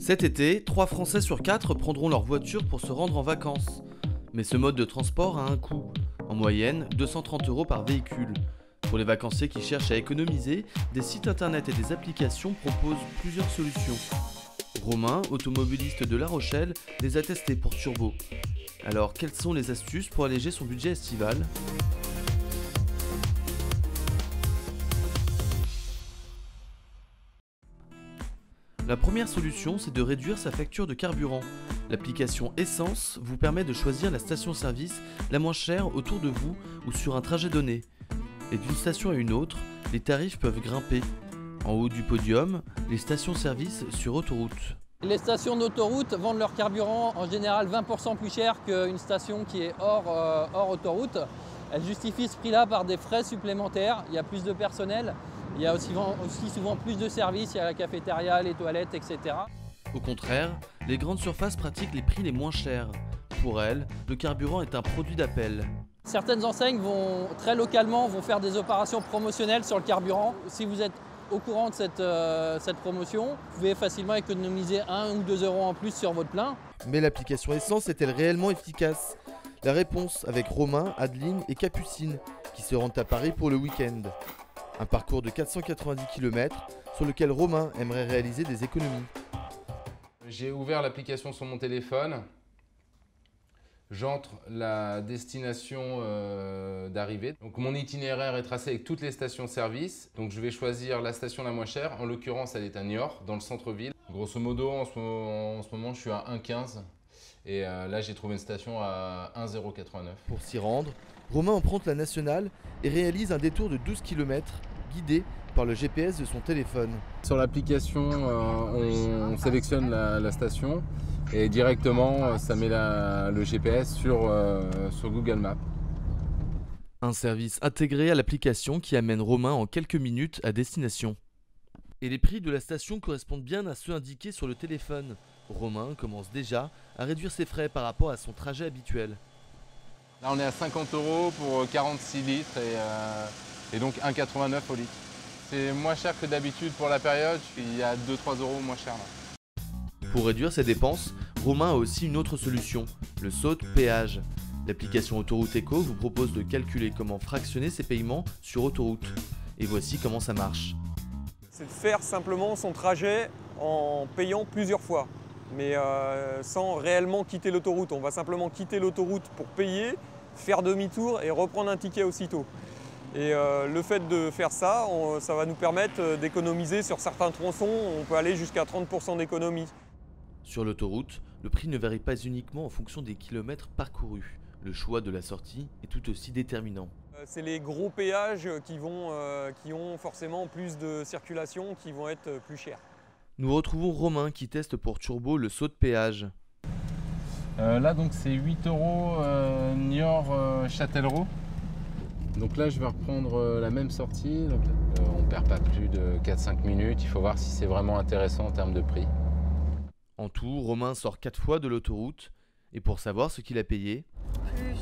Cet été, 3 Français sur 4 prendront leur voiture pour se rendre en vacances. Mais ce mode de transport a un coût. En moyenne, 230 € par véhicule. Pour les vacanciers qui cherchent à économiser, des sites internet et des applications proposent plusieurs solutions. Romain, automobiliste de La Rochelle, les a testés pour Turbo. Alors, quelles sont les astuces pour alléger son budget estival ? La première solution, c'est de réduire sa facture de carburant. L'application Essence vous permet de choisir la station-service la moins chère autour de vous ou sur un trajet donné. Et d'une station à une autre, les tarifs peuvent grimper. En haut du podium, les stations-service sur autoroute. Les stations d'autoroute vendent leur carburant en général 20% plus cher qu'une station qui est hors autoroute. Elles justifient ce prix-là par des frais supplémentaires, il y a plus de personnel, il y a aussi souvent plus de services, il y a la cafétéria, les toilettes, etc. Au contraire, les grandes surfaces pratiquent les prix les moins chers. Pour elles, le carburant est un produit d'appel. Certaines enseignes très localement vont faire des opérations promotionnelles sur le carburant. Si vous êtes au courant de cette promotion, vous pouvez facilement économiser 1 ou 2 € en plus sur votre plein. Mais l'application Essence est-elle réellement efficace ? La réponse avec Romain, Adeline et Capucine qui se rendent à Paris pour le week-end. Un parcours de 490 km sur lequel Romain aimerait réaliser des économies. J'ai ouvert l'application sur mon téléphone. J'entre la destination d'arrivée. Donc mon itinéraire est tracé avec toutes les stations-service. Donc je vais choisir la station la moins chère. En l'occurrence, elle est à Niort, dans le centre-ville. Grosso modo, en ce moment, je suis à 1,15. Et là, j'ai trouvé une station à 1,089. Pour s'y rendre, Romain emprunte la nationale et réalise un détour de 12 km guidé par le GPS de son téléphone. Sur l'application, on sélectionne la station et directement, ça met le GPS sur Google Maps. Un service intégré à l'application qui amène Romain en quelques minutes à destination. Et les prix de la station correspondent bien à ceux indiqués sur le téléphone. Romain commence déjà à réduire ses frais par rapport à son trajet habituel. Là, on est à 50 € pour 46 litres et donc 1,89 € au litre. C'est moins cher que d'habitude pour la période, il y a 2-3 € moins cher là. Pour réduire ses dépenses, Romain a aussi une autre solution, le saut de péage. L'application Autoroute Eco vous propose de calculer comment fractionner ses paiements sur autoroute. Et voici comment ça marche. C'est de faire simplement son trajet en payant plusieurs fois, mais sans réellement quitter l'autoroute. On va simplement quitter l'autoroute pour payer, faire demi-tour et reprendre un ticket aussitôt. Et le fait de faire ça, ça va nous permettre d'économiser sur certains tronçons. On peut aller jusqu'à 30% d'économie. Sur l'autoroute, le prix ne varie pas uniquement en fonction des kilomètres parcourus. Le choix de la sortie est tout aussi déterminant. C'est les gros péages qui ont forcément plus de circulation, qui vont être plus chers. Nous retrouvons Romain qui teste pour Turbo le saut de péage. Là donc c'est 8 € Niort-Châtellerault. Donc là je vais reprendre la même sortie. Donc, on ne perd pas plus de 4-5 minutes. Il faut voir si c'est vraiment intéressant en termes de prix. En tout, Romain sort 4 fois de l'autoroute. Et pour savoir ce qu'il a payé, plus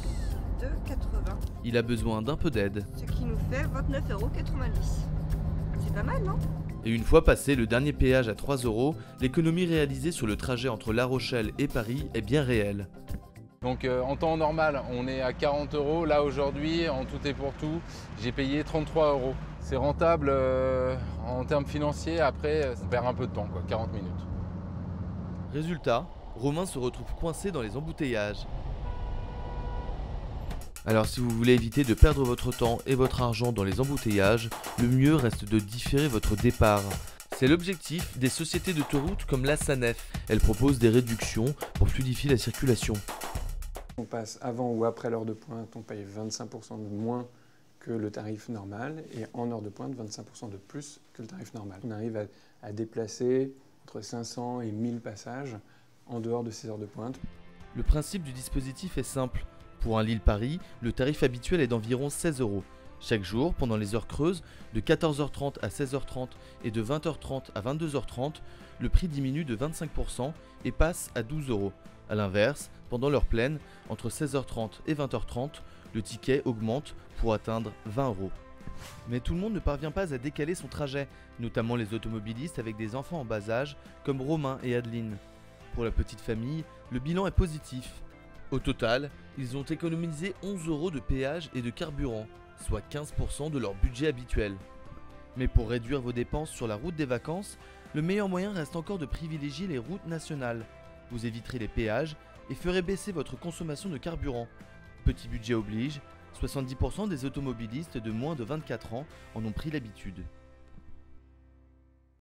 2,80 €. Il a besoin d'un peu d'aide. Ce qui nous fait 29,90 €. C'est pas mal, non ? Et une fois passé le dernier péage à 3 €, l'économie réalisée sur le trajet entre La Rochelle et Paris est bien réelle. Donc en temps normal, on est à 40 €. Là aujourd'hui, en tout et pour tout, j'ai payé 33 €. C'est rentable en termes financiers. Après, on perd un peu de temps, 40 minutes. Résultat, Romain se retrouve coincé dans les embouteillages. Alors si vous voulez éviter de perdre votre temps et votre argent dans les embouteillages, le mieux reste de différer votre départ. C'est l'objectif des sociétés d'autoroute comme la SANEF. Elle propose des réductions pour fluidifier la circulation. On passe avant ou après l'heure de pointe, on paye 25% de moins que le tarif normal et en heure de pointe, 25% de plus que le tarif normal. On arrive à déplacer entre 500 et 1000 passages en dehors de ces heures de pointe. Le principe du dispositif est simple. Pour un Lille-Paris, le tarif habituel est d'environ 16 €. Chaque jour, pendant les heures creuses, de 14h30 à 16h30 et de 20h30 à 22h30, le prix diminue de 25% et passe à 12 €. A l'inverse, pendant l'heure pleine, entre 16h30 et 20h30, le ticket augmente pour atteindre 20 €. Mais tout le monde ne parvient pas à décaler son trajet, notamment les automobilistes avec des enfants en bas âge comme Romain et Adeline. Pour la petite famille, le bilan est positif. Au total, ils ont économisé 11 € de péage et de carburant, soit 15% de leur budget habituel. Mais pour réduire vos dépenses sur la route des vacances, le meilleur moyen reste encore de privilégier les routes nationales. Vous éviterez les péages et ferez baisser votre consommation de carburant. Petit budget oblige, 70% des automobilistes de moins de 24 ans en ont pris l'habitude.